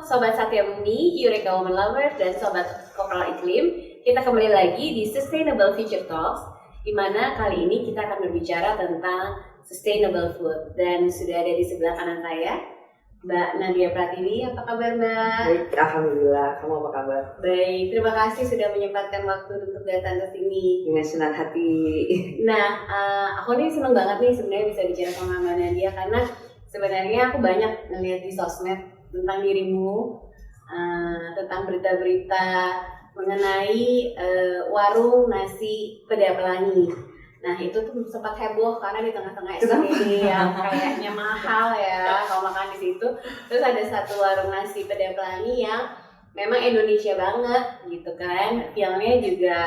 Sobat Satya Bumi, Eureka Woman Lover, dan Sobat Kopral Iklim. Kita kembali lagi di Sustainable Future Talks, di mana kali ini kita akan berbicara tentang sustainable food. Dan sudah ada di sebelah kanan saya, Mbak Nadia Pratiwi. Apa kabar, Mbak? Baik, alhamdulillah. Kamu apa kabar? Baik, terima kasih sudah menyempatkan waktu untuk datang ke sini. Dengan senang hati. Nah, aku nih seneng banget nih sebenarnya bisa bicara sama Mbak Nadia, karena sebenarnya aku banyak ngeliat di sosmed tentang dirimu, tentang berita-berita mengenai warung nasi Peda Pelangi. Nah, itu tuh sempat heboh karena di tengah-tengah SDG yang kayaknya mahal ya kalau makan di situ. Terus ada satu warung nasi Peda Pelangi yang memang Indonesia banget gitu kan. Filmnya juga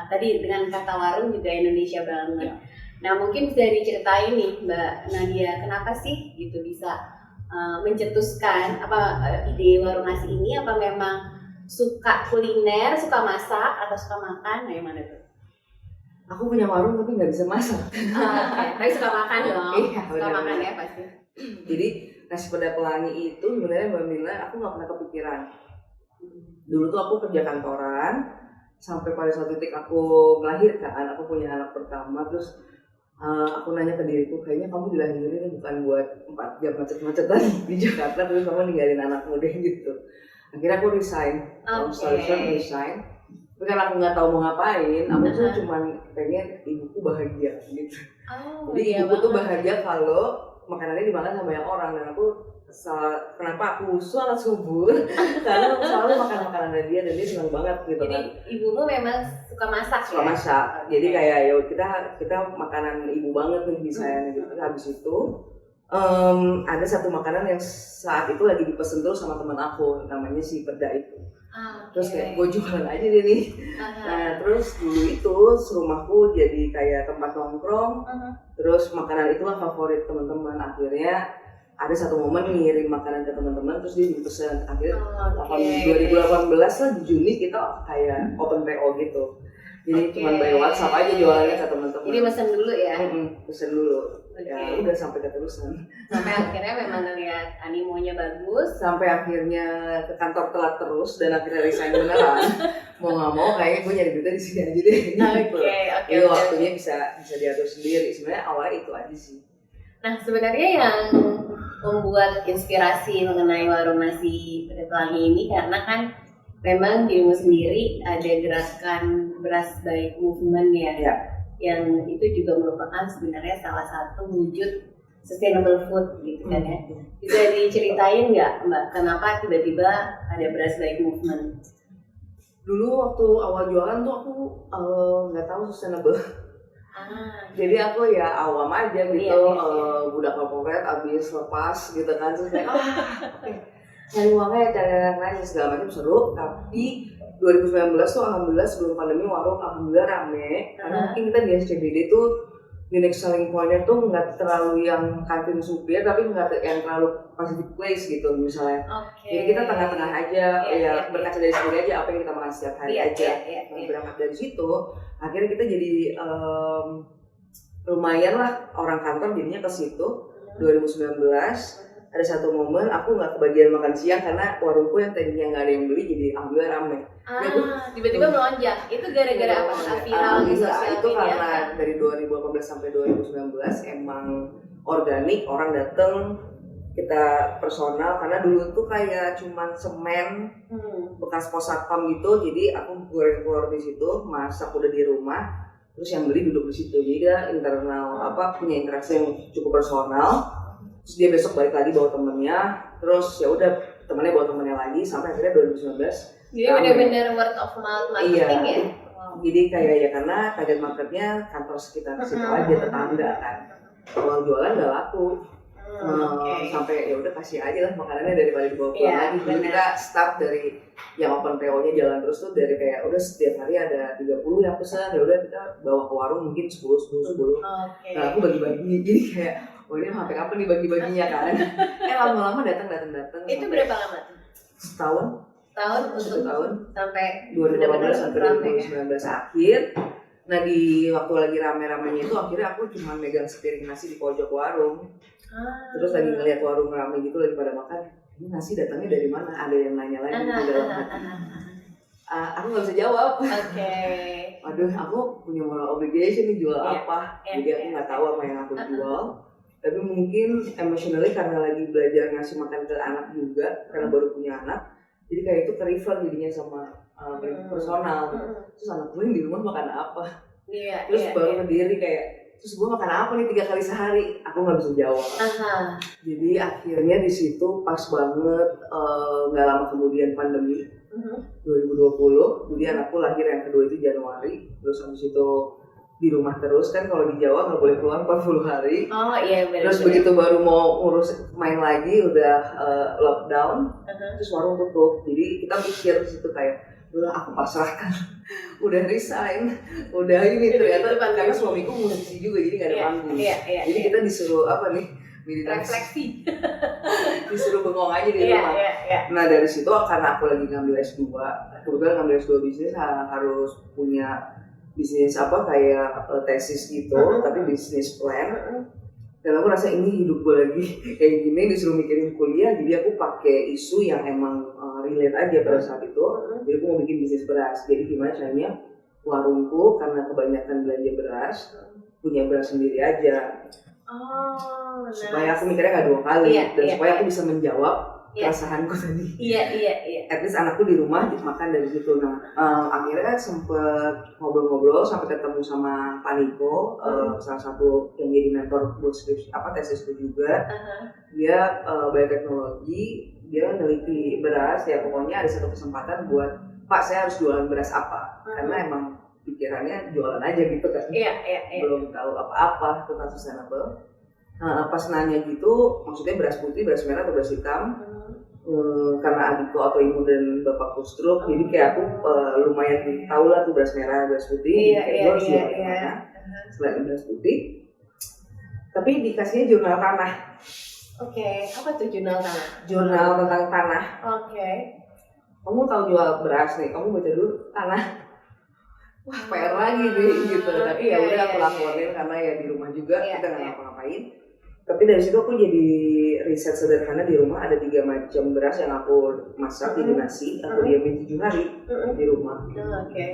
tadi dengan kata warung juga Indonesia banget. Nah, mungkin bisa diceritain nih Mbak Nadia, kenapa sih gitu bisa mencetuskan ide warung nasi ini? Apa memang suka kuliner, suka masak, atau suka makan? Nah, yang mana tuh? Aku punya warung tapi nggak bisa masak. Tapi suka makan dong. Iya, Suka makan ya pasti. Jadi nasi Peda Pelangi itu sebenarnya Mbak Mila, aku nggak pernah kepikiran. Dulu tuh aku kerja kantoran, sampai pada suatu titik aku melahirkan, aku punya anak pertama, terus aku nanya ke diriku, kayaknya kamu dilahirin bukan buat 4 jam macet-macetan di Jakarta, terus kamu ninggalin anakmu deh gitu. Akhirnya aku resign, resign. Tapi karena aku nggak tahu mau ngapain, aku tuh cuma pengen ibuku bahagia gitu. Jadi ibuku tuh bahagia kalau makanannya dimakan sama yang orang, dan aku kenapa aku sangat subur karena aku selalu makan makanan dia dan dia senang banget gitu. Jadi kan ibumu memang suka masak. Suka masak. Jadi kayak ya kita makanan ibu banget nih disayang gitu. Habis itu ada satu makanan yang saat itu lagi dipesen terus sama teman aku, namanya si Peda itu. Terus kayak gue jualan aja deh nih. Nah, terus dulu itu rumahku jadi kayak tempat nongkrong. Terus makanan itulah favorit teman-teman. Akhirnya ada satu momen ngirim makanan ke teman-teman, terus dia dipesan. Akhirnya 2018 lah di Juni kita kayak open PO gitu. Jadi cuma by WhatsApp aja jualannya ke teman-teman. Jadi pesan dulu ya? Pesan dulu. Ya udah sampai keterusan. Sampai akhirnya memang ngeliat animonya bagus. Sampai akhirnya ke kantor telat terus dan akhirnya resign beneran. Mau nggak mau kayaknya gue nyari duitnya di sini aja deh. Jadi waktunya bisa diatur sendiri. Sebenarnya awalnya itu aja sih. Nah, sebenarnya yang membuat inspirasi mengenai warung nasi Peda Pelangi ini karena kan memang dirimu sendiri ada gerakan beras baik movement ya. Yang itu juga merupakan sebenarnya salah satu wujud sustainable food gitu kan ya. Bisa diceritain nggak Mbak, kenapa tiba-tiba ada beras baik movement? Dulu waktu awal jualan tuh aku nggak tahu sustainable. Jadi aku ya awam aja gitu, budak korporat abis lepas gitu kan, terus kayak cari uangnya, cari yang lain segala macam seru. Tapi 2019 tuh alhamdulillah sebelum pandemi warung alhamdulillah rame. Karena mungkin kita di SCBD tuh unique selling point-nya tuh nggak terlalu yang kantin supir, tapi nggak yang terlalu Pacific Place gitu misalnya. Jadi kita tengah-tengah aja, berkaca dari sendiri aja apa yang kita makan setiap hari aja. Berangkat dari situ, akhirnya kita jadi lumayan lah orang kantor jadinya ke situ. 2019 ada satu momen aku nggak kebagian makan siang karena warungku yang tadinya nggak ada yang beli jadi alhamdulillah rame. Tiba-tiba melonjak. Itu gara-gara apa? Viral di sosial itu media? Karena dari 2018 sampai 2019 emang organik, orang dateng, kita personal. Karena dulu tuh kayak cuman semen bekas pos satpam gitu, jadi aku keluar di situ, masak udah di rumah, terus yang beli duduk di situ. Jadi dia internal punya interaksi yang cukup personal. Terus dia besok balik lagi bawa temennya, terus ya udah temennya bawa temennya lagi sampai akhirnya 2019. Jadi benar-benar word of mouth marketing ya? Jadi kayak ya karena target marketnya kantor sekitar situ aja, tetangga kan. Kalau jualan nggak laku, sampai ya udah kasih aja lah makanannya daripada dibawa pulang lagi. Jadi kita start dari yang open PO-nya jalan terus tuh dari kayak udah setiap hari ada 30 yang pesan, ya udah kita bawa ke warung mungkin 10. Nah aku bagi-bagi, jadi kayak ini sampai kapan nih bagi-baginya kan? Lama-lama datang. Itu berapa lama? Setahun sampai 2018 sampai 2019 akhir. Nah di waktu lagi rame-ramenya itu akhirnya aku cuma megang sepiring nasi di pojok warung. Terus lagi ngeliat warung rame gitu lagi pada makan, ini nasi datangnya dari mana? Ada yang nanya lagi di dalam hati. Aku nggak bisa jawab. Oke. Aduh, aku punya moral obligation nih jual apa? Jadi aku nggak tahu apa yang aku jual. Tapi mungkin emotionally karena lagi belajar ngasih makan ke anak juga, karena baru punya anak. Jadi kayak itu ke-refer jadinya sama personal. Terus anak gue yang di rumah makan apa? Terus baru ngediri kayak, terus gue makan apa nih 3 kali sehari? Aku nggak bisa jawab. Jadi akhirnya di situ pas banget nggak lama kemudian pandemi 2020. Jadi anakku lahir yang kedua itu Januari. Terus habis itu di rumah terus kan, kalau di Jawa nggak boleh keluar 40 hari. Oh iya benar. Terus begitu baru mau ngurus main lagi udah lockdown, terus warung tutup. Jadi kita pikir situ kayak, udah aku pasrahkan, udah resign, udah ini ternyata karena suamiku musisi juga jadi nggak ada panggung. Jadi kita disuruh apa nih? Refleksi. Disuruh bengong aja di rumah. Nah dari situ karena aku lagi ngambil S2, kebetulan ngambil S2 bisnis harus punya bisnis apa kayak tesis gitu, tapi bisnis plan. Dan aku rasa ini hidup gue lagi kayak gini, disuruh mikirin kuliah, jadi aku pakai isu yang emang relate aja pada saat itu. Jadi aku mau bikin bisnis beras. Jadi gimana caranya warungku karena kebanyakan belanja beras, punya beras sendiri aja. Supaya aku mikirnya nggak 2 kali, dan supaya aku bisa menjawab keresahanku tadi. At least anakku di rumah makan dari situ. Nah, akhirnya sempet ngobrol-ngobrol sampai ketemu sama Pak Niko, salah satu yang jadi mentor buat skripsi tesisku juga. Dia bioteknologi, dia meneliti beras. Ya pokoknya ada satu kesempatan buat Pak, saya harus jualan beras apa? Karena emang pikirannya jualan aja gitu kan. Belum tahu apa-apa tentang sustainable. Pas nanya gitu, maksudnya beras putih, beras merah atau beras hitam? Karena adikku autoimun dan bapakku stroke, jadi kayak aku lumayan tahu lah tuh beras merah, beras putih. Kayak gue harus jualan kemana selain beras putih. Tapi dikasihnya jurnal tanah. Apa tuh jurnal tanah? Jurnal tentang tanah. Kamu tahu jual beras nih, kamu baca dulu tanah. Wah, PR lagi nih gitu. Tapi ya udah aku lakuin karena ya di rumah juga kita nggak ngapa-ngapain. Tapi dari situ aku jadi riset sederhana di rumah, ada 3 macam beras yang aku masak jadi nasi, aku diamin 7 hari di rumah.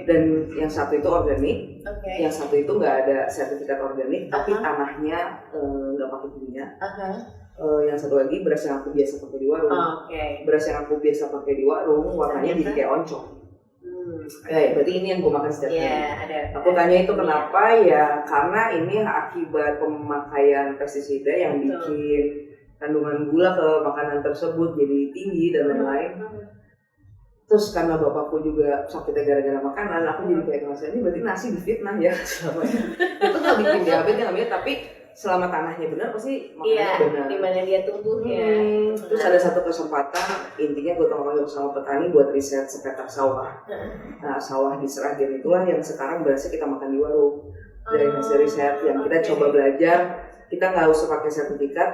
Dan yang satu itu organik, yang satu itu nggak ada sertifikat organik, tapi tanahnya nggak pakai kimia. Yang satu lagi beras yang aku biasa pakai di warung. Beras yang aku biasa pakai di warung warnanya jadi kayak oncom. Berarti ini yang gue makan setiap hari. Aku tanya itu kenapa, ya karena ini akibat pemakaian pestisida yang bikin kandungan gula ke makanan tersebut jadi tinggi dan lain-lain. Terus karena bapakku juga sakitnya gara-gara makanan, aku jadi kayak ngerasa ini berarti nasi difitnah ya selamanya. Itu nggak bikin diabetes, tapi selama tanahnya benar pasti makannya benar. Di mana dia tumbuh ya. Terus ada satu kesempatan, intinya gue tolong bersama petani buat riset sepetak sawah. Nah, sawah di Seragen itulah yang sekarang berasnya kita makan di warung. Dari hasil riset yang kita coba belajar, kita nggak usah pakai sertifikat,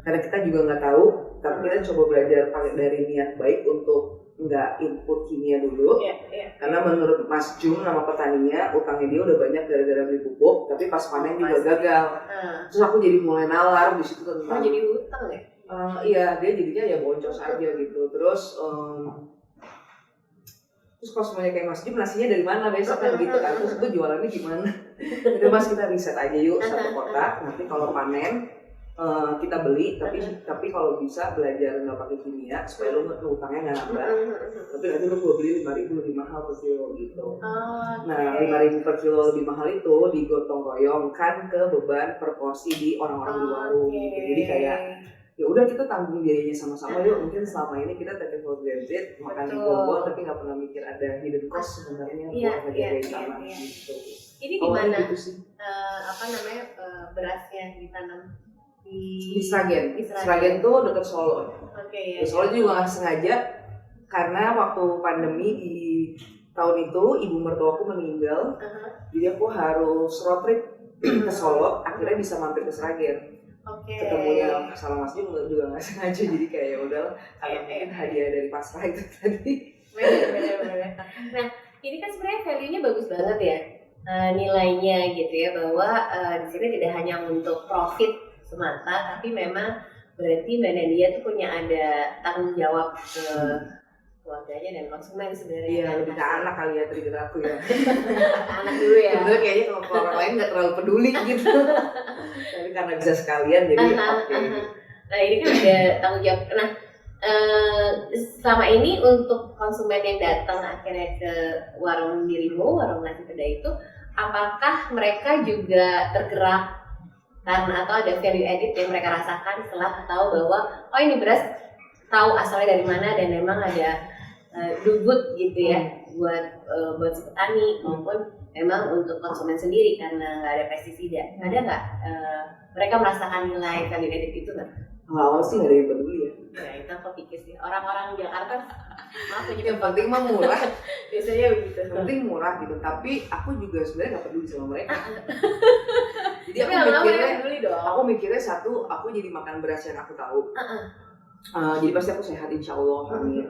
karena kita juga nggak tahu, tapi kita coba belajar dari niat baik untuk nggak input kimia dulu. Karena menurut Mas Jum, nama petaninya, utangnya dia udah banyak gara-gara beli pupuk, tapi pas panen juga gagal. Terus aku jadi mulai nalar di situ tentang. Jadi utang ya? Iya, dia jadinya ya boncos aja gitu. Terus kalau semuanya kayak Mas Jum, nasinya dari mana besok kan gitu kan. Terus gue jualannya gimana? Udah Mas, kita riset aja yuk satu kotak. Nanti kalau panen kita beli, tapi kalau bisa belajar nggak pakai kimia supaya lu utangnya nggak nambah. Tapi nanti lu gue beli 5.000 lebih mahal per kilo gitu. Nah 5.000 per kilo lebih mahal itu digotong royongkan ke beban per porsi di orang-orang di warung. Jadi kayak ya udah kita tanggung biayanya sama-sama yuk. Mungkin selama ini kita take for granted makan di bonbon tapi nggak pernah mikir ada hidden cost sebenarnya buat ngejagain tanah gitu. Ini di mana? Berasnya ditanam? Di Seragen. Seragen tuh dekat Solo. Di Solo juga nggak sengaja karena waktu pandemi di tahun itu ibu mertuaku meninggal, jadi aku harus road trip ke Solo, akhirnya bisa mampir ke Seragen. Ketemunya sama Mas Jum juga nggak sengaja, jadi kayak ya udah karena mungkin hadiah dari pasrah itu tadi. Benar. Nah ini kan sebenarnya value-nya bagus banget ya, nilainya gitu ya, bahwa di sini tidak hanya untuk profit semata, tapi memang berarti Mbak Nadia tuh punya ada tanggung jawab ke keluarganya dan konsumen sebenarnya. Iya, lebih ke anak kali ya trigger aku ya. Anak dulu ya. Sebenarnya kayaknya kalau ke orang lain nggak terlalu peduli gitu. Tapi karena bisa sekalian jadi oke. Nah ini kan ada tanggung jawab. Nah selama ini untuk konsumen yang datang akhirnya ke warung dirimu, warung nasi kedai itu, apakah mereka juga tergerak karena atau ada value added yang mereka rasakan setelah tahu bahwa oh ini beras tahu asalnya dari mana dan memang ada do good gitu ya buat si petani maupun memang untuk konsumen sendiri karena nggak ada pestisida. Ada nggak mereka merasakan nilai value added itu nggak? Awal sih nggak ada yang peduli ya. Ya itu aku pikir sih orang-orang Jakarta maaf ya, Yang penting mah murah. biasanya begitu. Yang penting murah gitu. Tapi aku juga sebenarnya nggak peduli sama mereka. Jadi Tapi lama-lama ya peduli dong. aku mikirnya satu, aku jadi makan beras yang aku tahu. Jadi pasti aku sehat insya Allah, amin.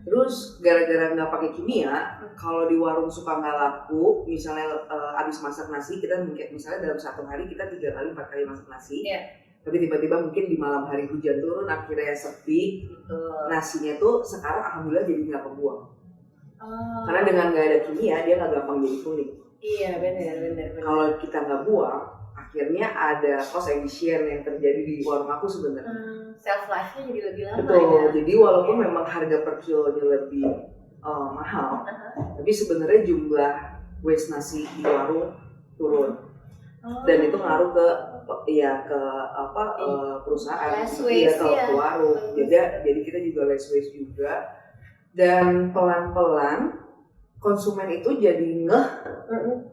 Terus gara-gara nggak pakai kimia, kalau di warung suka nggak laku, misalnya abis masak nasi kita misalnya dalam satu hari kita 3 kali 4 kali masak nasi. Tapi tiba-tiba mungkin di malam hari hujan turun akhirnya sepi, nasinya tuh sekarang alhamdulillah jadi nggak kebuang. Karena dengan nggak ada kimia dia nggak gampang jadi kuning. Iya benar. Kalau kita nggak buang, akhirnya ada cost efficient yang terjadi di warung aku sebenarnya. Shelf life-nya jadi lebih lama. Betul. Ya? Jadi walaupun memang harga per kilonya lebih mahal, tapi sebenarnya jumlah waste nasi di warung turun. Dan itu ngaruh ke perusahaan, ke warung. Jadi kita juga less waste juga. Dan pelan-pelan konsumen itu jadi ngeh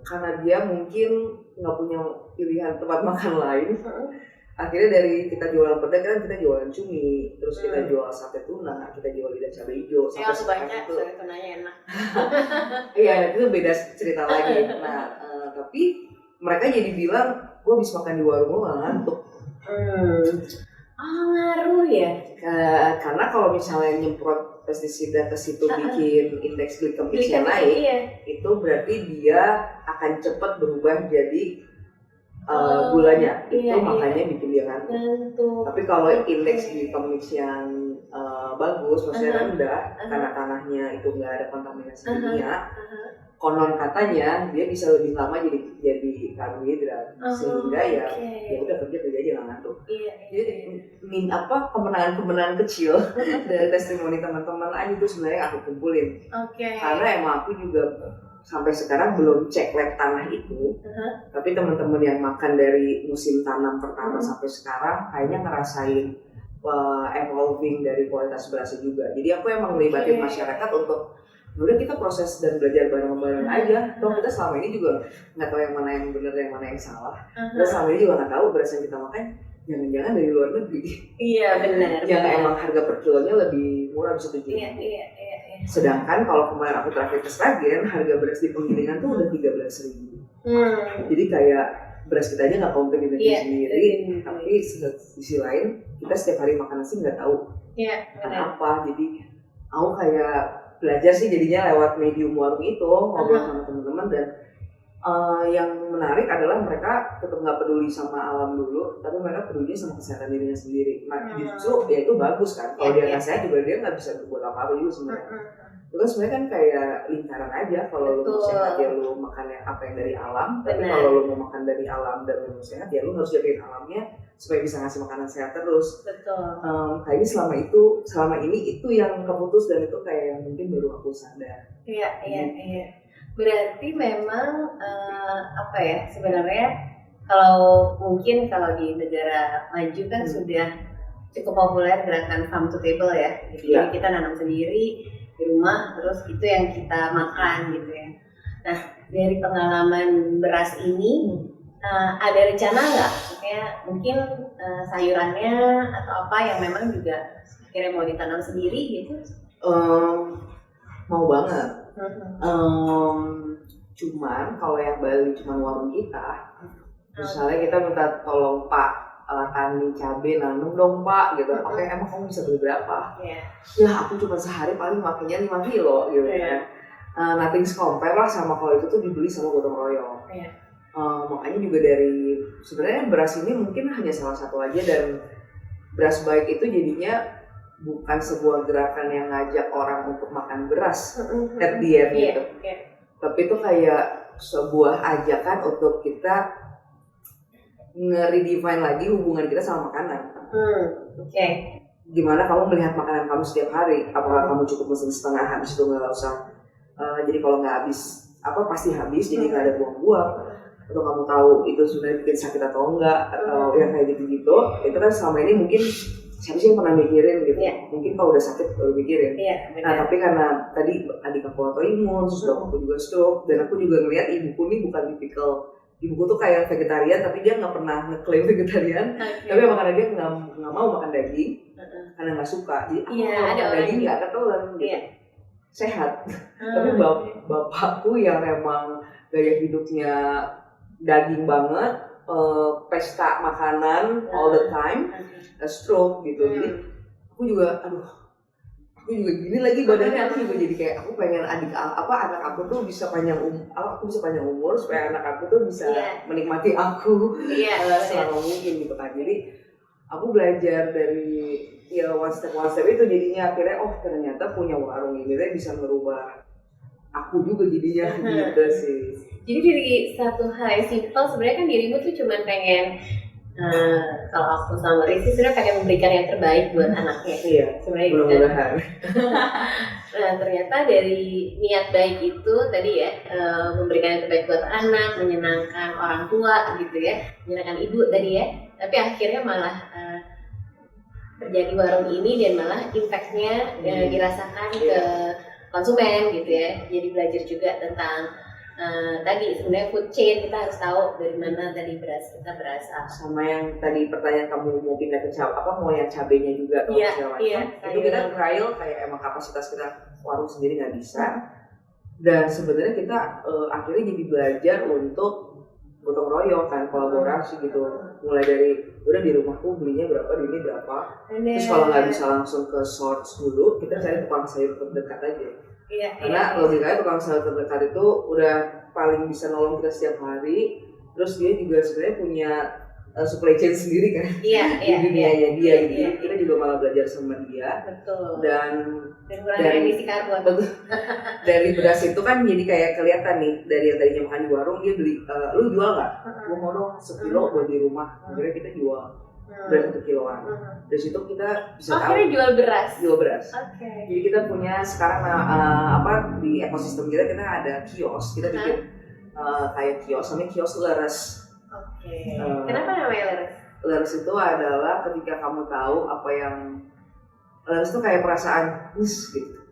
karena dia mungkin nggak punya pilihan tempat makan lain. Akhirnya dari kita jualan pedas kan kita jualan cumi, terus kita jual sate tuna, kita jual lidah cabai hijau. Saya harus baca sate tunanya enak. Iya itu beda cerita lagi. Nah tapi mereka jadi bilang gue habis makan di warung lo nggak ngantuk. Ngaruh ya. Karena kalau misalnya nyemprot pestisida ke situ bikin indeks glikemiknya naik, itu berarti dia akan cepat berubah jadi gulanya. Makanya bikin dia ngantuk. Tapi kalau indeks glikemik yang bagus, maksudnya rendah, karena tanahnya itu nggak ada kontaminasi kimia, konon katanya dia bisa lebih lama jadi karbohidrat, sehingga ya udah kerja aja nggak ngantuk. Jadi kemenangan kecil dari testimoni teman-teman aja itu sebenarnya aku kumpulin. Karena emang aku juga sampai sekarang belum cek lab tanah itu, tapi teman-teman yang makan dari musim tanam pertama sampai sekarang kayaknya ngerasain evolving dari kualitas berasnya juga. Jadi aku emang ngelibatin masyarakat untuk udah kita proses dan belajar bareng-bareng aja. Toh kita selama ini juga nggak tahu yang mana yang benar yang mana yang salah. Kita selama ini juga nggak tahu beras yang kita makan jangan-jangan dari luar negeri. Iya benar. Yang emang harga per kilonya lebih murah bisa tuh. Iya. Sedangkan kalau kemarin aku terakhir ke Sragen, harga beras di penggilingan tuh udah 13.000. Jadi kayak beras kita aja nggak kompet di negeri sendiri, tapi di sisi lain kita setiap hari makan nasi nggak tahu kenapa. Jadi aku kayak belajar sih jadinya lewat medium warung itu, ngobrol sama teman-teman. Dan yang menarik adalah mereka tetap nggak peduli sama alam dulu, tapi mereka peduli sama kesehatan dirinya sendiri. Nah justru ya itu bagus kan, kalau dia nggak sehat juga dia nggak bisa berbuat apa-apa juga sebenarnya. Terus sebenarnya kan kayak lingkaran aja, kalau lu mau sehat ya lu makan apa yang dari alam, tapi kalau lu mau makan dari alam dan lu mau sehat ya lu harus jagain alamnya supaya bisa ngasih makanan sehat terus. Kayaknya selama ini itu yang keputus dan itu kayak yang mungkin baru aku sadar. Iya. Berarti memang sebenarnya kalau di negara maju kan sudah cukup populer gerakan farm to table ya. Jadi kita nanam sendiri di rumah, terus itu yang kita makan gitu ya. Nah dari pengalaman beras ini ada rencana nggak? Maksudnya mungkin sayurannya atau apa yang memang juga akhirnya mau ditanam sendiri gitu? Mau banget. Cuman kalau yang Bali cuman warung kita, misalnya kita minta tolong Pak tani cabai nanam dong Pak gitu. Oke, emang kamu bisa beli berapa? Ya aku cuma sehari paling makannya 5 kilo gitu kan. Nothing compare lah sama kalau itu tuh dibeli sama gotong royong. Makanya juga dari sebenarnya beras ini mungkin hanya salah satu aja dan beras baik itu jadinya bukan sebuah gerakan yang ngajak orang untuk makan beras at the end gitu. Tapi itu kayak sebuah ajakan untuk kita nge-redefine lagi hubungan kita sama makanan. Gimana kamu melihat makanan kamu setiap hari? Apakah kamu cukup mesen setengah, habis itu nggak usah? Jadi kalau nggak habis, pasti habis, jadi nggak ada buang-buang. Atau kamu tahu itu sebenarnya bikin sakit atau enggak, atau yang kayak gitu-gitu. Itu kan selama ini mungkin siapa sih yang pernah mikirin gitu. Mungkin kalau udah sakit baru mikirin. Nah tapi karena tadi adik aku autoimun, terus aku juga stroke, dan aku juga ngeliat ibuku nih bukan tipikal. Ibuku tuh kayak vegetarian, tapi dia nggak pernah ngeklaim vegetarian. Tapi emang karena dia nggak mau makan daging, karena nggak suka. Jadi aku kalau makan daging nggak ketelan gitu. Sehat. Tapi bapakku yang emang gaya hidupnya daging banget, pesta makanan all the time, stroke gitu. Jadi aku juga gini lagi badannya, aku juga jadi kayak aku pengen anak aku tuh bisa panjang umur supaya anak aku tuh bisa menikmati aku selama mungkin gitu kan. Jadi aku belajar dari one step itu, jadinya akhirnya ternyata punya warung ini bisa merubah aku juga jadinya gitu sih. Jadi dari satu hal yang simpel sebenarnya kan dirimu tuh cuma pengen kalau aku sama Rizky sebenarnya pengen memberikan yang terbaik buat anaknya. Iya, sebenarnya mudah-mudahan. Nah ternyata dari niat baik itu tadi ya, memberikan yang terbaik buat anak, menyenangkan orang tua gitu ya, menyenangkan ibu tadi ya. Tapi akhirnya malah terjadi warung ini dan malah impact-nya dirasakan ke konsumen gitu ya. Jadi belajar juga tentang tadi sebenarnya food chain, kita harus tahu dari mana tadi beras kita berasal. Sama yang tadi pertanyaan kamu mau pindah ke mau yang cabenya juga atau segala macam. Itu kita trial kayak emang kapasitas kita warung sendiri nggak bisa. Dan sebenarnya kita akhirnya jadi belajar untuk gotong royong kan, kolaborasi gitu. Mulai dari udah di rumahku belinya berapa, di ini berapa. Terus kalau nggak bisa langsung ke source dulu, kita cari tukang sayur terdekat aja. Karena logikanya tukang sayur terdekat itu udah paling bisa nolong kita setiap hari. Terus dia juga sebenarnya punya supply chain sendiri kan di dunianya dia gitu. Kita juga malah belajar sama dia. Betul. Dan dari emisi karbon. Betul. Dari beras itu kan jadi kayak kelihatan nih, dari yang tadinya makan di warung dia beli, lu jual nggak? Gue mau dong 1 kilo buat di rumah. Akhirnya kita jual beras 1 kiloan. Dari situ kita bisa tahu. Akhirnya jual beras. Jadi kita punya sekarang di ekosistem kita ada kios. Kita bikin kayak kios, namanya kios leres. Kenapa namanya leres? Leres itu adalah ketika kamu tahu apa yang leres itu kayak perasaan gitu.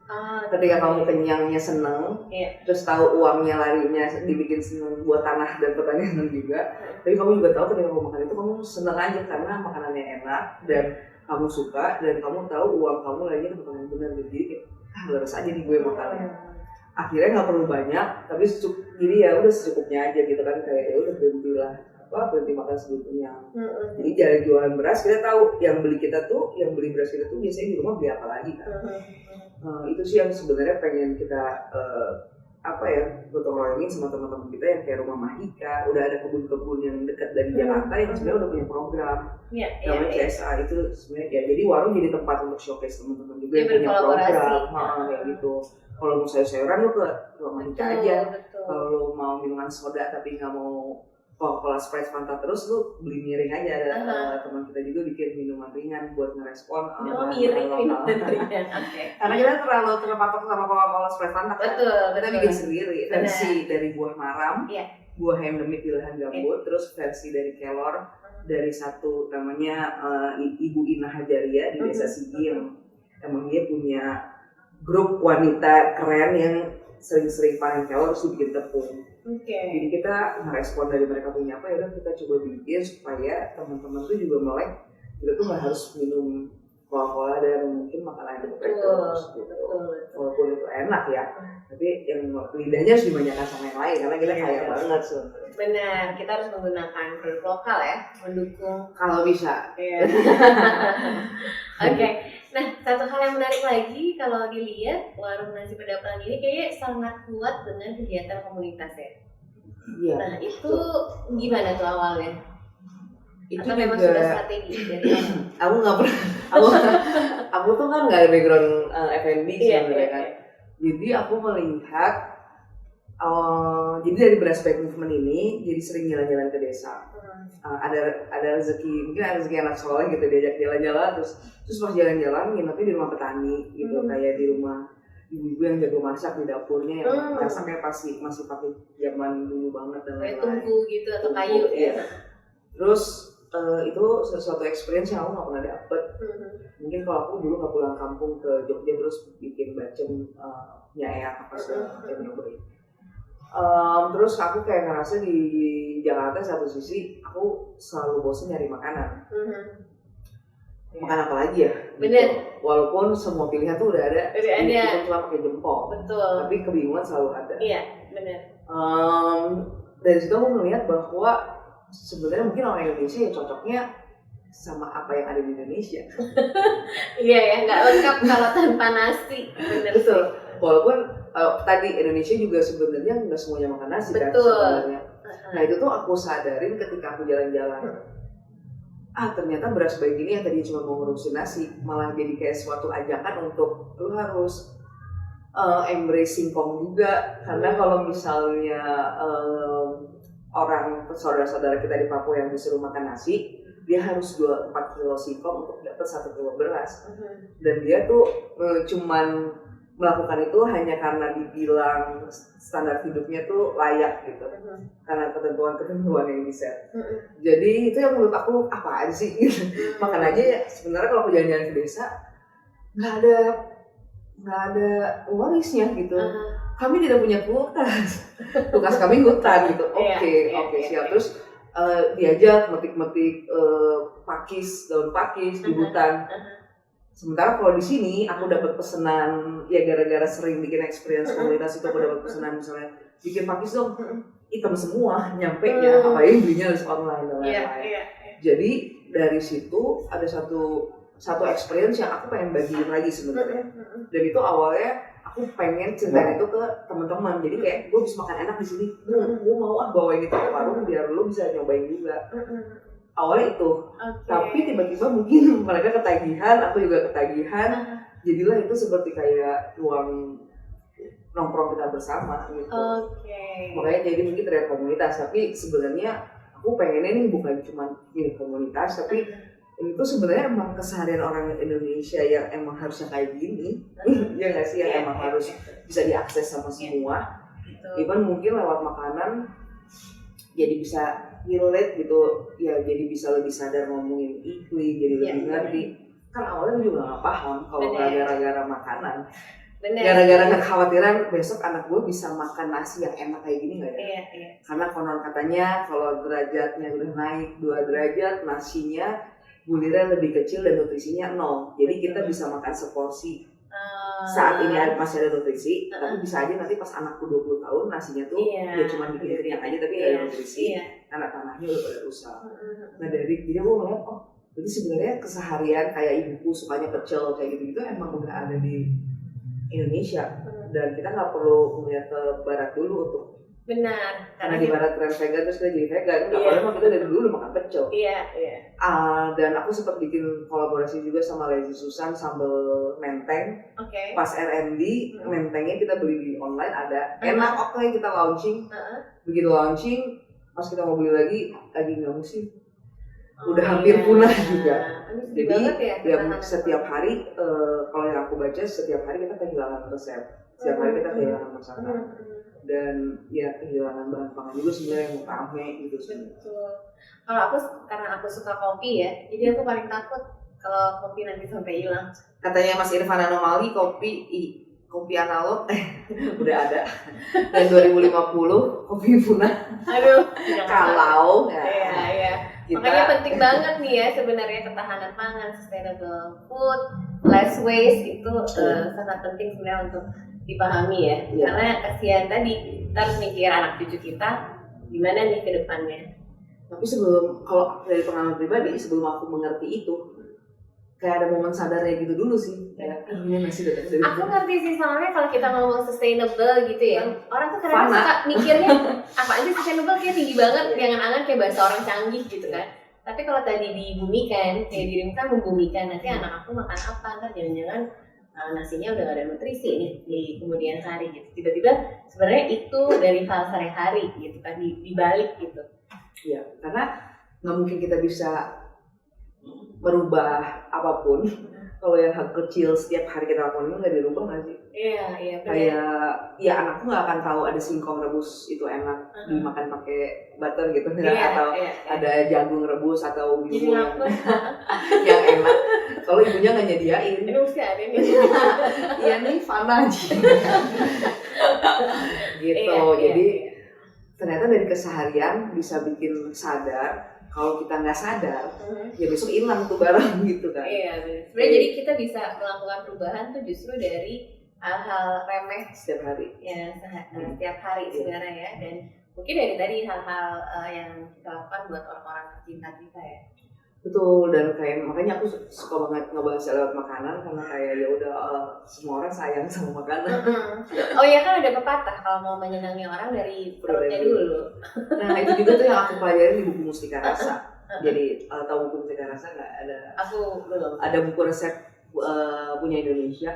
Ketika kamu kenyangnya seneng, terus tahu uangnya larinya dibikin seneng buat tanah dan pertanian juga. Tapi kamu juga tahu ketika kamu makan itu kamu seneng aja karena makanannya enak dan kamu suka, dan kamu tahu uang kamu larinya ke tempat yang benar. Jadi leres aja nih gue makannya. Akhirnya nggak perlu banyak, tapi jadi ya udah secukupnya aja gitu kan, kayak ya udah berhenti makan sebelumnya. Jadi dari jualan beras kita tahu yang beli beras kita tuh biasanya di rumah beli apa lagi kan. Itu sih yang sebenarnya pengen kita gotong royongin sama teman-teman kita yang kayak Rumah Mahika. Udah ada kebun-kebun yang dekat dari Jakarta yang sebenarnya udah punya program namanya CSA. Itu sebenarnya ya, jadi warung jadi tempat untuk showcase teman-teman juga yang punya program kayak gitu. Kalau mau sayur-sayuran lu ke Rumah Mahika aja. Kalau lu mau minuman soda tapi nggak mau Coca-Cola, Sprite, Fanta terus, lu beli miring aja. Ada teman kita juga bikin minuman ringan buat ngerespon. Miring minuman ringan. Karena kita terlalu terpatok sama Coca-Cola, Sprite, Fanta. Betul. Kita bikin sendiri versi dari buah maram, buah endemik di lahan gambut, terus versi dari kelor, dari satu namanya Ibu Ina Hajaria di Desa Sigi yang emang dia punya grup wanita keren yang sering-sering panen kelor terus dibikin tepung. Jadi kita ngerespon dari mereka punya apa, ya udah kita coba bikin supaya teman-teman tuh juga melek. Kita tuh nggak harus minum Coca-Cola dan mungkin makanan yang terus gitu. Walaupun itu enak ya, tapi yang lidahnya harus dibanyakan sama yang lain karena kita kaya banget sebenarnya. Benar, kita harus menggunakan produk lokal ya, mendukung kalau bisa. Nah, satu hal yang menarik lagi kalau dilihat warung nasi Pedapelan ini kayaknya sangat kuat dengan kegiatan komunitas ya. Nah, itu gimana tuh awalnya? Itu atau memang juga sudah strategi dari awal? aku nggak pernah aku aku tuh kan nggak ada background F&B sebenarnya kan. Jadi aku melihat jadi dari Beras Back Movement ini jadi sering jalan-jalan ke desa. Ada rezeki, mungkin ada rezeki anak soleh gitu, diajak jalan-jalan, terus pas jalan-jalan nginepnya di rumah petani gitu, kayak di rumah ibu-ibu yang jago masak di dapurnya, yang masaknya masih pakai zaman dulu banget dan kayak lain-lain. tungku gitu atau kayu ya. Terus itu sesuatu experience yang aku nggak pernah dapet. Mungkin kalau aku dulu nggak pulang kampung ke Jogja terus bikin bacem nyayak apa segala macam nyobain. Terus aku kayak ngerasa di Jakarta satu sisi aku selalu bosen nyari makanan. Makan apa lagi ya? Bener. Gitu. Walaupun semua pilihan tuh udah ada. Kita cuma pakai jempol. Betul. Tapi kebingungan selalu ada. Iya, benar. Dari situ aku melihat bahwa sebenarnya mungkin orang Indonesia ya cocoknya sama apa yang ada di Indonesia. Iya ya, nggak lengkap kalau tanpa nasi. Bener. Betul. Walaupun tadi Indonesia juga sebenarnya nggak semuanya makan nasi. Betul. Kan sebenarnya. Nah itu tuh aku sadarin ketika aku jalan-jalan. Ternyata Beras Baik ini yang tadi cuma mau ngurusin nasi malah jadi kayak suatu ajakan untuk lu harus embrace singkong juga, karena kalau misalnya orang saudara-saudara kita di Papua yang disuruh makan nasi, dia harus jual 4 kilo singkong untuk dapat 1 kilo beras. Dan dia tuh cuman melakukan itu hanya karena dibilang standar hidupnya tuh layak gitu, karena ketentuan-ketentuan yang di-set. Jadi itu yang menurut aku apaan sih gitu. Makan aja ya. Sebenarnya kalau aku jalan-jalan ke desa nggak ada warisnya gitu. Kami tidak punya kulkas kami hutan gitu. Oke, siap. Terus diajak metik-metik pakis, daun pakis di hutan. Sementara kalau di sini aku dapat pesanan ya gara-gara sering bikin experience komunitas itu, aku dapat pesanan misalnya bikin pakis dong, hitam semua nyampenya, apalagi belinya harus online dan lain-lain. Jadi dari situ ada satu experience yang aku pengen bagiin lagi sebenarnya. Dan itu awalnya aku pengen ceritain itu ke teman-teman. Jadi kayak gue bisa makan enak di sini, gue mau bawain itu ke warung biar lo bisa nyobain juga. Awalnya itu, tapi tiba-tiba mungkin mereka ketagihan, aku juga ketagihan, jadilah itu seperti kayak ruang nongkrong kita bersama gitu. Makanya jadi mungkin terlihat komunitas, tapi sebenarnya aku pengennya ini bukan cuma milik komunitas, tapi ini tuh sebenarnya emang keseharian orang Indonesia yang emang harusnya kayak gini, ya nggak sih, yang emang harus bisa diakses sama semua. Even mungkin lewat makanan, jadi bisa relate gitu, ya jadi bisa lebih sadar ngomongin iklim, jadi lebih ngerti. Kan awalnya gue juga gak paham kalau gara-gara makanan. Gara-gara kekhawatiran besok anak gue bisa makan nasi yang enak kayak gini gak ya? Karena konon katanya kalau derajatnya udah naik 2 derajat, nasinya bulirnya lebih kecil dan nutrisinya 0. Jadi kita bisa makan seporsi. Saat ini masih ada nutrisi, tapi bisa aja nanti pas anakku 20 tahun nasinya tuh dia cuma bikin kenyang aja tapi gak ada nutrisi. Anak tanahnya udah pada rusak. Nah jadi aku ngeliat, jadi sebenarnya keseharian kayak ibuku sukanya pecel kayak gitu emang udah ada di Indonesia. Dan kita nggak perlu melihat ke barat dulu untuk karena di barat tren vegan terus kita jadi vegan. Nggak perlu, kita dari dulu makan pecel. Dan aku sempat bikin kolaborasi juga sama Lazy Susan sambal menteng. Pas R&D mentengnya kita beli di online ada. Enak, kita launching. Begitu launching, pas kita mau beli lagi nggak musim. Udah hampir punah juga. Jadi setiap hari kalau yang aku baca setiap hari kita kehilangan resep, setiap hari kita kehilangan masakan, dan ya kehilangan bahan pangan juga sebenarnya yang rame gitu. Kalau aku karena aku suka kopi ya, jadi aku paling takut kalau kopi nanti sampai hilang. Katanya Mas Irfan Anomali kopi analog udah ada, dan 2050 kopi punah. Aduh, kalau kita, makanya penting banget nih ya sebenarnya ketahanan pangan, sustainable food, less waste itu sangat penting sebenarnya untuk dipahami ya. Karena kasihan tadi kita harus mikir anak cucu kita gimana nih ke depannya. Tapi kalau dari pengalaman pribadi, sebelum aku mengerti itu kayak ada momen sadarnya gitu dulu sih, kayak ini masih datang dari aku ngerti sih, soalnya kalau kita ngomong sustainable gitu ya, orang tuh kadang suka mikirnya apaan sih sustainable, kayak tinggi banget, jangan-jangan kayak bahasa orang canggih gitu kan. Tapi kalau tadi dibumikan, kayak dirimu kan membumikan, nanti anak aku makan apa, ntar jangan-jangan nasinya udah gak ada nutrisi nih di kemudian hari gitu. Tiba-tiba sebenarnya itu dari hal sehari-hari gitu kan, dibalik gitu. Iya, karena nggak mungkin kita bisa merubah apapun kalau yang hal kecil setiap hari kita lakukan itu nggak dirubah nggak sih? Iya. Kayak ya anakku nggak akan tahu ada singkong rebus itu enak dimakan pakai butter gitu, atau ada jagung rebus atau bihun yang enak kalau ibunya nggak nyediain. Ini mesti ada nih. Iya nih Fana gitu. Jadi ternyata dari keseharian bisa bikin sadar. Kalau kita nggak sadar, ya besok hilang tuh barang gitu kan. Iya, sebenarnya jadi kita bisa melakukan perubahan tuh justru dari hal-hal remeh setiap hari. Ya, setiap hari sebenarnya ya. Dan mungkin dari tadi hal-hal yang kita lakukan buat orang-orang tercinta kita ya. Betul, dan kayak makanya aku suka banget ngebahas lewat makanan karena kayak ya udah semua orang sayang sama makanan. Oh iya kan ada pepatah kalau mau menyenangi orang dari perutnya dulu. Nah itu juga tuh yang aku pelajarin di buku Mustika Rasa. Jadi tahu buku Mustika Rasa nggak? Ada. Aku belum. Ada buku resep punya Indonesia.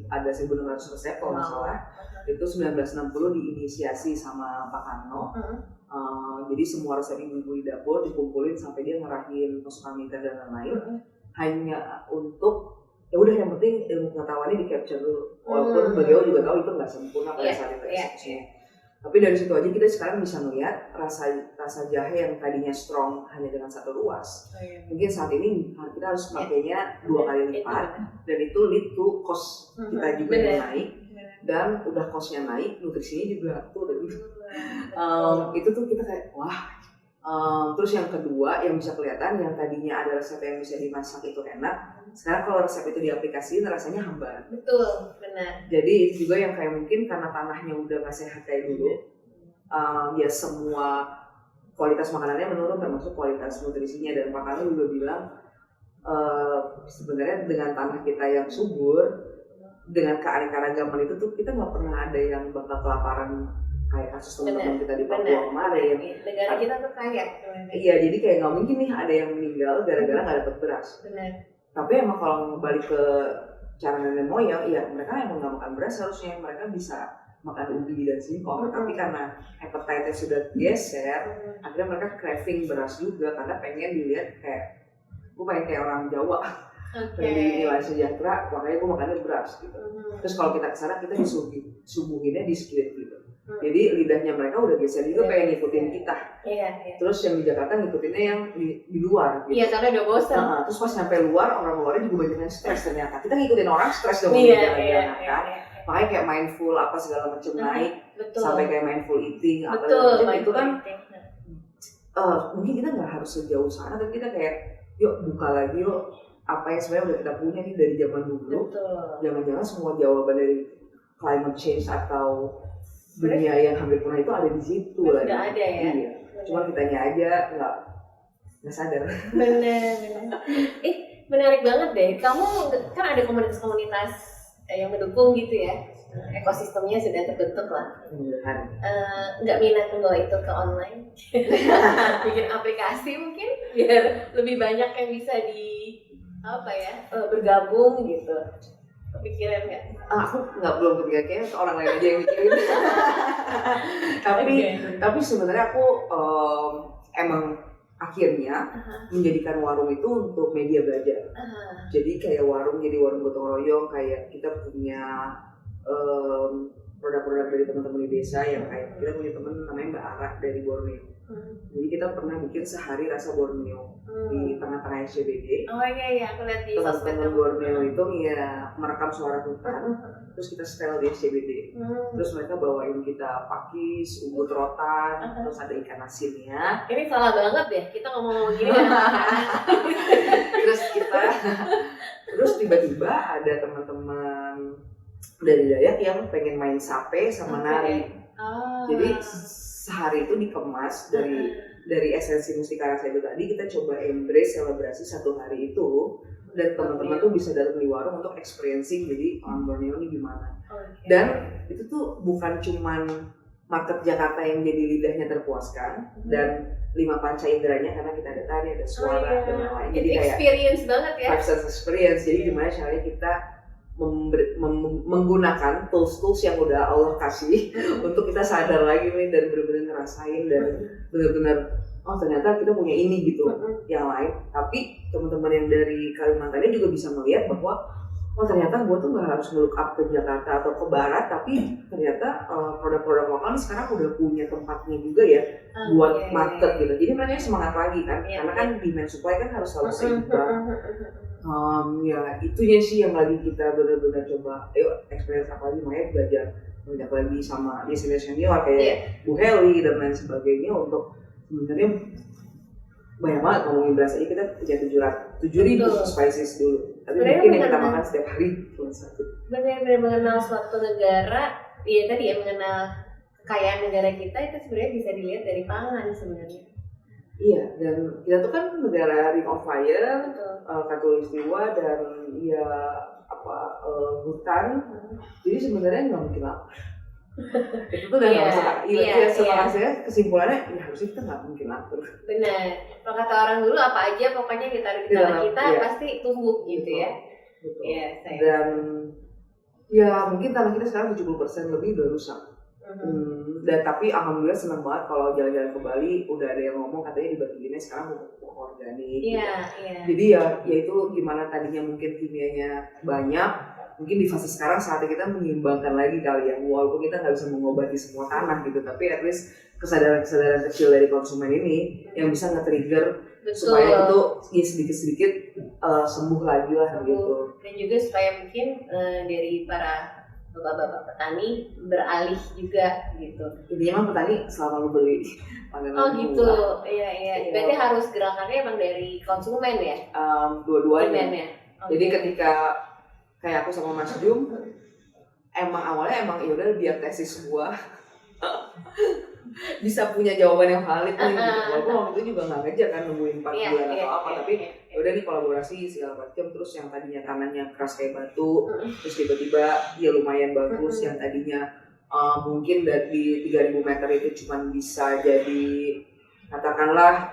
Ada 1.600 resep kalau nggak salah. Itu 1960 diinisiasi sama Pak Karno. Jadi semua resep ibu-ibu di dapur dikumpulin sampai dia ngerahin pasukan militer dan lain-lain, hanya untuk ya udah yang penting ilmu pengetahuannya di capture dulu. Walaupun beliau juga tahu itu nggak sempurna pada saat itu eksekusinya. Tapi dari situ aja kita sekarang bisa melihat rasa jahe yang tadinya strong hanya dengan satu ruas, mungkin saat ini kita harus pakainya 2 kali lipat, dan itu lead to cost kita juga yang naik. Dan udah costnya naik, nutrisinya juga turun. Itu tuh kita kayak wah. Terus yang kedua yang bisa kelihatan, yang tadinya ada resep yang bisa dimasak itu enak, sekarang kalau resep itu diaplikasikan rasanya hambar. Betul, benar. Jadi itu juga yang kayak mungkin karena tanahnya udah nggak sehat kayak dulu, ya semua kualitas makanannya menurun, termasuk kualitas nutrisinya. Dan Pak Karno juga bilang sebenarnya dengan tanah kita yang subur, dengan keanekaragaman itu tuh kita nggak pernah ada yang bakal kelaparan kayak kasus teman-teman kita di Papua kemarin. Negara kita tuh kaya. Iya, jadi kayak nggak mungkin nih ada yang meninggal gara-gara nggak dapat beras. Benar. Tapi emang kalau balik ke cara nenek moyang, iya mereka emang nggak makan beras, harusnya mereka bisa makan ubi dan singkong. Tapi karena appetite-nya sudah geser, akhirnya mereka craving beras juga karena pengen dilihat kayak gue pengen kayak orang Jawa. Pengen dinilai sejahtera, makanya gue makannya beras gitu. Terus kalau kita kesana kita disuguhinnya di split gitu. Jadi lidahnya mereka udah geser juga pengen ngikutin kita. Terus yang di Jakarta ngikutinnya yang di luar gitu. Iya, karena udah bosan. Terus pas nyampe luar, orang luarnya juga banyak yang stres ternyata. Kita ngikutin orang stres dong. Kan. Makanya kayak mindful apa segala macam naik. Betul. Sampai kayak mindful eating apa macam itu kan. Mungkin kita nggak harus sejauh sana, tapi kita kayak yuk buka lagi yuk. Apa yang sebenarnya udah kita punya nih dari zaman dulu. Jangan-jangan semua jawaban dari climate change atau dunia yang hampir punah itu ada di situ lagi. Udah ada ya. Iya. Cuma kitanya aja nggak sadar. Bener. Menarik banget deh. Kamu kan ada komunitas-komunitas yang mendukung gitu ya. Ekosistemnya sudah terbentuk lah. Nggak minat membawa itu ke online. Bikin aplikasi mungkin biar lebih banyak yang bisa bergabung gitu. Kepikiran nggak? Aku belum kepikiran, kayaknya orang lain aja yang mikirin. Tapi sebenarnya aku emang akhirnya menjadikan warung itu untuk media belajar. Jadi kayak warung jadi warung gotong royong, kayak kita punya produk-produk dari teman-teman di desa yang kayak kita punya teman namanya Mbak Ara dari Borneo. Jadi kita pernah bikin sehari rasa Borneo di tengah-tengah SCBD. Oh iya, aku lihat di sosmed. Teman-teman Borneo itu ya merekam suara hutan, terus kita setel di SCBD. Terus mereka bawain kita pakis, ubud rotan, terus ada ikan asinnya. Ini salah banget deh, kita ngomong gini kan. Terus tiba-tiba ada teman-teman dari Dayak yang pengen main sape sama nari. Jadi sehari itu dikemas dari esensi Mustika Rasa itu tadi, kita coba embrace selebrasi satu hari itu, dan teman-teman tuh bisa datang di warung untuk experiencing jadi orang Borneo ini gimana. Dan itu tuh bukan cuman market Jakarta yang jadi lidahnya terpuaskan dan 5 panca inderanya karena kita ada tadi, ada suara dan lain-lain. Jadi kayak experience banget ya. five sense experience. Jadi gimana caranya kita menggunakan tools yang udah Allah kasih untuk kita sadar lagi nih dan benar-benar ngerasain dan benar-benar oh ternyata kita punya ini gitu yang lain. Tapi teman-teman yang dari Kalimantan ini juga bisa melihat bahwa oh ternyata gue tuh nggak harus look up ke Jakarta atau ke Barat, tapi ternyata produk-produk lokal sekarang udah punya tempatnya juga ya buat market gitu. Jadi mereka semangat lagi kan, karena kan demand supply kan harus selalu seimbang. Ya itunya sih yang lagi kita benar-benar coba. Ayo experience apa lagi, makanya belajar banyak lagi sama senior kayak Bu Heli dan lain sebagainya untuk sebenarnya banyak banget ngomongin beras aja kita punya 7.000 spices dulu. Tapi mungkin yang kita makan setiap hari cuma satu. Benar-benar mengenal suatu negara, ya tadi ya mengenal kekayaan negara kita itu sebenarnya bisa dilihat dari pangan sebenarnya. Iya, dan kita tuh kan negara Ring of Fire, Katulistiwa dan ya hutan. Jadi sebenarnya nggak mungkin lapar. Itu tuh udah nggak masuk. Setelah saya kesimpulannya, ya harusnya kita nggak mungkin lapar. Benar. Kalau kata orang dulu apa aja pokoknya ditaruh di tangan kita pasti tumbuh gitu ya. Betul. Iya, dan ya mungkin tanah kita sekarang 70% lebih udah rusak. Dan tapi alhamdulillah senang banget kalau jalan-jalan ke Bali udah ada yang ngomong katanya dibagiinnya sekarang pupuk organik. Jadi ya itu gimana tadinya mungkin kimianya banyak, mungkin di fase sekarang saatnya kita menyeimbangkan lagi kali ya, walaupun kita nggak bisa mengobati semua tanah gitu, tapi at least kesadaran-kesadaran kecil dari konsumen ini yang bisa nge-trigger supaya itu ya sedikit-sedikit sembuh lagi lah gitu. Dan juga supaya mungkin dari para bapak-bapak petani beralih juga gitu. Intinya mah petani selama lu beli Oh gitu, iya. Berarti harus gerakannya emang dari konsumen ya? Dua-duanya. Jadi ketika kayak aku sama Mas Jum, awalnya yaudah biar tesis gua bisa punya jawaban yang valid nih gitu. Walaupun waktu itu juga nggak ngejar kan nemuin 4 bulan atau apa, tapi udah nih kolaborasi segala macam. Terus yang tadinya tanahnya keras kayak batu, terus tiba-tiba dia lumayan bagus. Yang tadinya mungkin dari 3.000 meter itu cuma bisa jadi katakanlah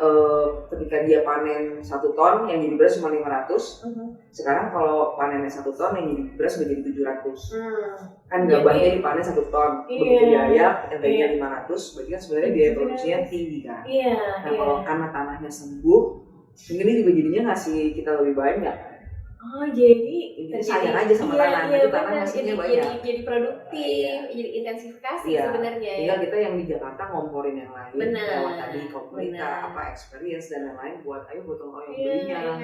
ketika dia panen 1 ton yang jadi beras cuma 500. Sekarang kalau panennya 1 ton yang jadi beras udah jadi 700. Kan gabahnya dipanen 1 ton, begitu diayak yang tadinya 500, berarti kan sebenarnya biaya produksinya tinggi kan. Nah kalau karena tanahnya sembuh, mungkin ini juga jadinya ngasih kita lebih banyak. Oh jadi sayang aja sama tanah, itu tanah hasilnya banyak. Jadi produktif, jadi intensifikasi sebenarnya. Tinggal kita yang di Jakarta ngomporin yang lain, lewat tadi komunitas, experience dan lain-lain buat ayo gotong royong belinya.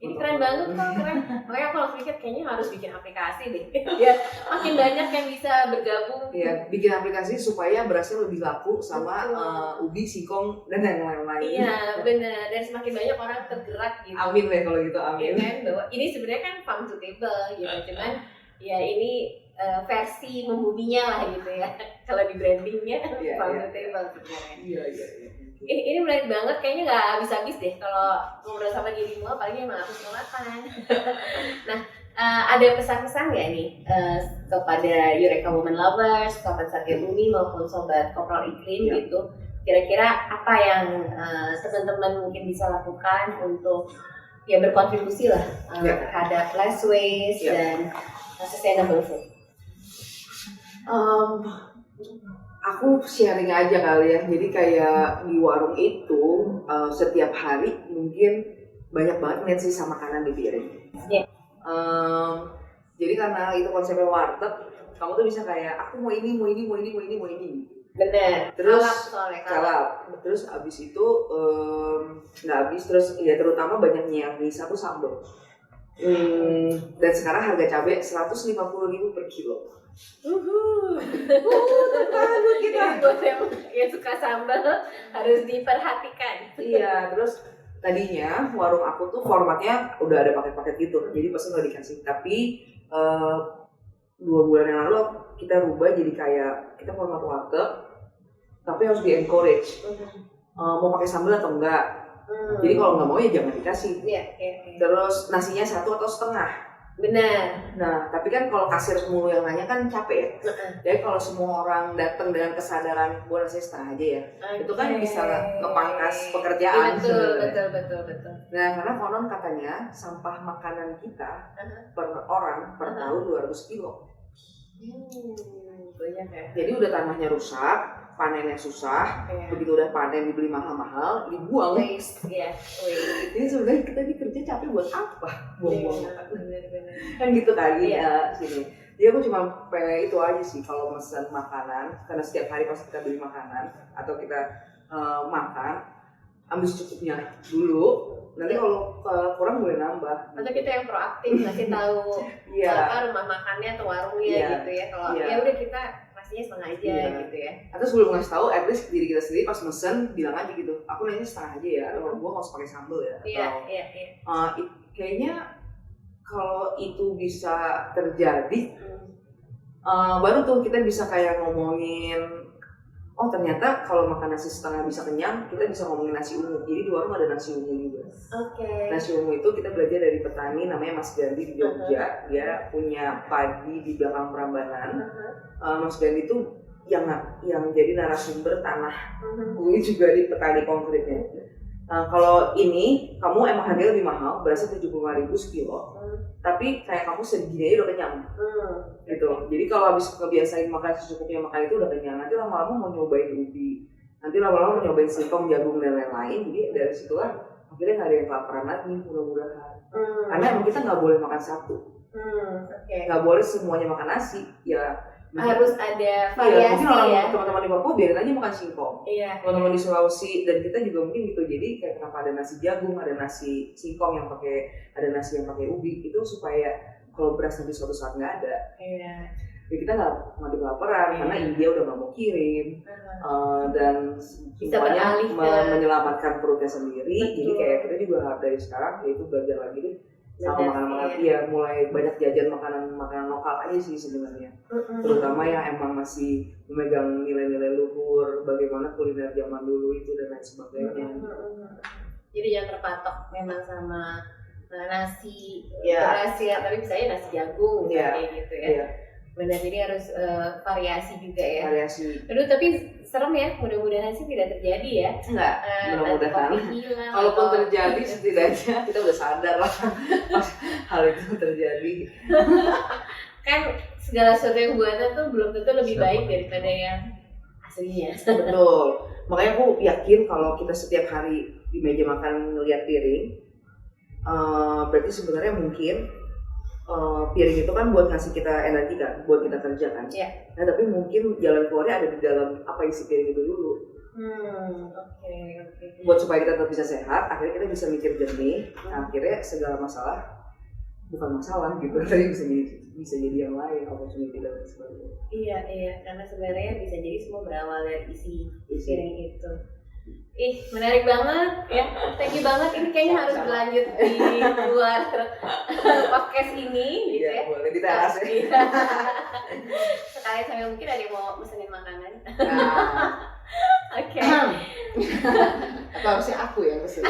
Ini keren banget kok, keren. Makanya aku langsung pikir kayaknya harus bikin aplikasi deh. Ya, makin banyak yang bisa bergabung. Iya, bikin aplikasi supaya berasnya lebih laku sama ubi, singkong dan yang lain-lain. Iya, benar. Dan semakin banyak orang tergerak gitu. Amin deh kalau gitu, amin. Ya kan, bahwa ini sebenarnya kan farm to table gitu, cuman ya ini versi membuminya lah gitu ya. Kalau di brandingnya farm to table sebenarnya. Iya. Ini menarik banget, kayaknya nggak habis-habis deh kalau ngobrol sama dirimu, apalagi emang aku suka makan. Nah, ada pesan-pesan nggak nih kepada Eureka Women Lovers, Sobat Satya Bumi maupun Sobat Kopral Iklim gitu? Kira-kira apa yang teman-teman mungkin bisa lakukan untuk ya berkontribusi lah terhadap less waste dan sustainable food? Aku sharing aja kali ya, jadi kayak di warung itu setiap hari mungkin banyak banget nasi sama makanan di piring. Jadi karena itu konsepnya warteg, kamu tuh bisa kayak aku mau ini. Bener. Terus kalap. Terus abis itu nggak habis, terus ya terutama banyaknya yang bisa tuh sambal. Dan sekarang harga cabai 150.000 per kilo. Terbangun kita. Buat yang suka sambal harus diperhatikan. Iya, terus tadinya warung aku tuh formatnya udah ada paket-paket gitu, jadi pasti nggak dikasih. Tapi 2 bulan yang lalu kita rubah jadi kayak kita format warteg, tapi harus di encourage. Mau pakai sambal atau enggak? Jadi kalau nggak mau ya jangan dikasih. Terus nasinya 1 atau setengah. Benar. Nah, tapi kan kalau kasir mulu yang nanya kan capek ya. Jadi kalau semua orang datang dengan kesadaran gue rasanya setengah aja ya, itu kan bisa ngepangkas pekerjaan. Betul. Nah, karena konon katanya sampah makanan kita per orang per tahun 200 kilo. Banyak ya. Jadi udah tanahnya rusak, panennya susah, begitu udah panen dibeli mahal-mahal, dibuang. Waste, ya. Jadi sebenarnya kita ini kerja capek buat apa? Buang-buang. Benar. Kan gitu kali sini. Jadi aku cuma pengen itu aja sih kalau pesan makanan, karena setiap hari pas kita beli makanan atau kita makan, ambil secukupnya dulu. Nanti kalau kurang boleh nambah. Atau kita yang proaktif ngasih tahu apa rumah makannya atau warungnya gitu ya. Kalau ya udah kita pastinya setengah aja gitu ya. Atau sebelum ngasih tahu, at least diri kita sendiri pas mesen bilang aja gitu. Aku nanya setengah aja ya. Atau gua nggak usah pakai sambal ya. Iya. Kayaknya kalau itu bisa terjadi, baru tuh kita bisa kayak ngomongin. Oh ternyata kalau makan nasi setengah bisa kenyang, kita bisa ngomongin nasi ungu. Jadi di warung ada nasi ungu juga. Nasi ungu itu kita belajar dari petani namanya Mas Gandhi di Jogja. Dia punya padi di belakang Prambanan. Mas Gandhi itu yang jadi narasumber tanah. Gue juga di petani konkretnya. Kalau ini kamu emang harganya lebih mahal, berasa 75.000 sekilo. Tapi kayak kamu segini aja udah kenyang. Gitu. Jadi kalau habis kebiasain makan secukupnya makan itu udah kenyang, nanti lama-lama mau nyobain ubi, nanti lama-lama mau nyobain singkong, jagung dan lain-lain. Jadi dari situlah akhirnya nggak ada yang kelaparan lagi, mudah-mudahan. Karena emang kita nggak boleh makan satu, nggak boleh semuanya makan nasi. Ya harus ada variasi mungkin teman-teman di Papua biarin aja makan singkong. Teman-teman di Sulawesi dan kita juga mungkin gitu. Jadi kayak kenapa ada nasi jagung, ada nasi singkong yang ada nasi yang pakai ubi, itu supaya kalau beras nanti suatu saat nggak ada, ya kita nggak mati kelaparan karena India udah nggak mau kirim dan semuanya menyelamatkan perutnya sendiri. Jadi kayak kita juga dari sekarang yaitu belajar lagi deh sama makanan mulai banyak jajan makanan lokal aja sih sebenarnya, terutama yang emang masih memegang nilai-nilai luhur, bagaimana kuliner zaman dulu itu dan lain sebagainya. Jadi jangan terpatok memang sama nasi beras ya, tapi bisa aja nasi jagung kayak gitu ya. Benar, jadi harus variasi juga ya. Aduh, tapi serem ya, mudah-mudahan sih tidak terjadi ya. Enggak, mudah-mudahan. Kalaupun terjadi setidaknya kita udah sadar lah hal itu terjadi. Kan segala sesuatu yang buatan tuh belum tentu lebih baik daripada yang aslinya. Betul. Makanya aku yakin kalau kita setiap hari di meja makan ngeliat piring, berarti sebenarnya mungkin piring itu kan buat ngasih kita energi kan, buat kita kerja kan. Nah tapi mungkin jalan keluarnya ada di dalam apa isi piring itu dulu. Buat supaya kita tetap bisa sehat, akhirnya kita bisa mikir jernih. Nah, akhirnya segala masalah bukan masalah gitu, tapi bisa jadi yang lain, opportunity dan sebagainya. Iya, karena sebenarnya bisa jadi semua berawal dari isi piring itu. Menarik banget ya, thank you banget. Ini kayaknya harus berlanjut di luar podcast ini gitu ya. Boleh di teras ya. Sekalian sambil mungkin ada yang mau pesenin makanan. Oke. Atau harusnya aku yang pesen.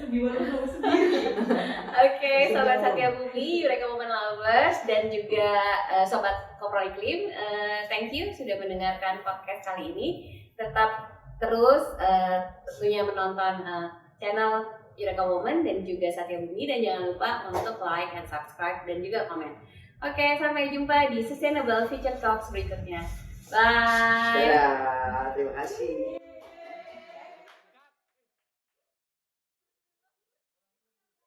Gimana kamu sendiri? Oke, Sobat Satya Bumi, Eureka Women Lovers dan juga Sobat Kopral Iklim, thank you sudah mendengarkan podcast kali ini. Tetap terus tentunya menonton channel Eureka Women dan juga Satya Bumi, dan jangan lupa untuk like and subscribe dan juga komen. Oke, sampai jumpa di Sustainable Future Talks berikutnya. Bye. Dadah, terima kasih.